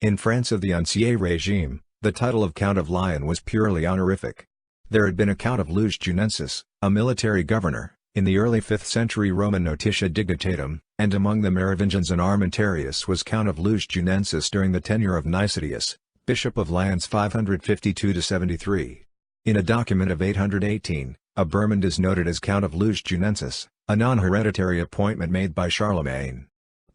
In France of the Ancien regime, the title of Count of Lyons was purely honorific. There had been a Count of Lyons, a military governor, in the early 5th century Roman notitia dignitatum, and among the Merovingians an Armentarius was Count of Lyons during the tenure of Nicetius, Bishop of Lyons 552-73. In a document of 818, a Burmond is noted as Count of Lyons, a non-hereditary appointment made by Charlemagne.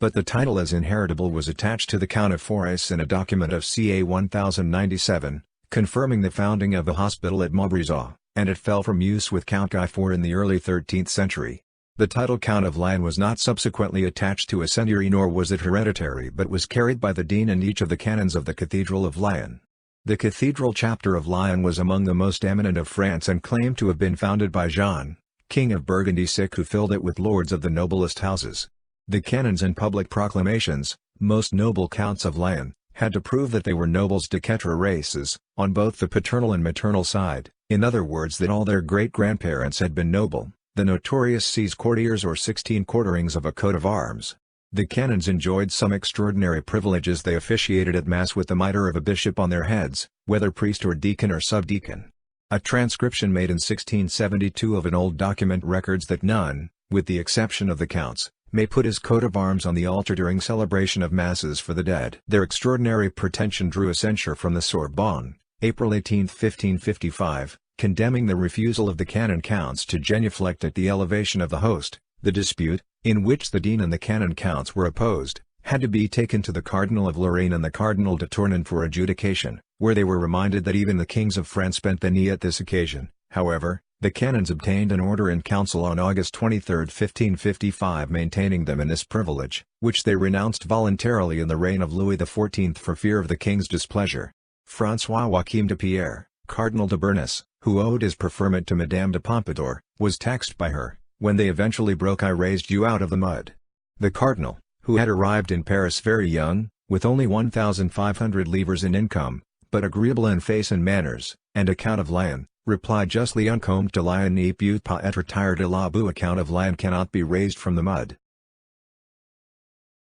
But the title as inheritable was attached to the Count of Forres in a document of ca 1097, confirming the founding of a hospital at Montbrison, and it fell from use with Count Guy IV in the early 13th century. The title Count of Lyons was not subsequently attached to a seigneury nor was it hereditary but was carried by the dean and each of the canons of the Cathedral of Lyons. The Cathedral chapter of Lyons was among the most eminent of France and claimed to have been founded by Jean, King of Burgundy, who filled it with lords of the noblest houses. The canons and public proclamations, most noble counts of Lyons, had to prove that they were nobles de quatre races, on both the paternal and maternal side, in other words that all their great-grandparents had been noble, the notorious 6 courtiers or 16 quarterings of a coat of arms. The canons enjoyed some extraordinary privileges. They officiated at Mass with the mitre of a bishop on their heads, whether priest or deacon or subdeacon. A transcription made in 1672 of an old document records that none, with the exception of the counts, may put his coat of arms on the altar during celebration of masses for the dead. Their extraordinary pretension drew a censure from the Sorbonne, April 18, 1555, condemning the refusal of the canon counts to genuflect at the elevation of the host. The dispute, in which the dean and the canon counts were opposed, had to be taken to the Cardinal of Lorraine and the Cardinal de Tournon for adjudication, where they were reminded that even the kings of France bent the knee at this occasion. However, the canons obtained an order in council on August 23, 1555 maintaining them in this privilege, which they renounced voluntarily in the reign of Louis XIV for fear of the king's displeasure. François Joachim de Pierre, Cardinal de Bernis, who owed his preferment to Madame de Pompadour, was taxed by her. When they eventually broke, I raised you out of the mud. The cardinal, who had arrived in Paris very young, with only 1,500 livres in income, but agreeable in face and manners, and a Count of Lyons, replied justly, un comte de Lyons ne peut pas être tiré de la boue. A Count of Lyons cannot be raised from the mud.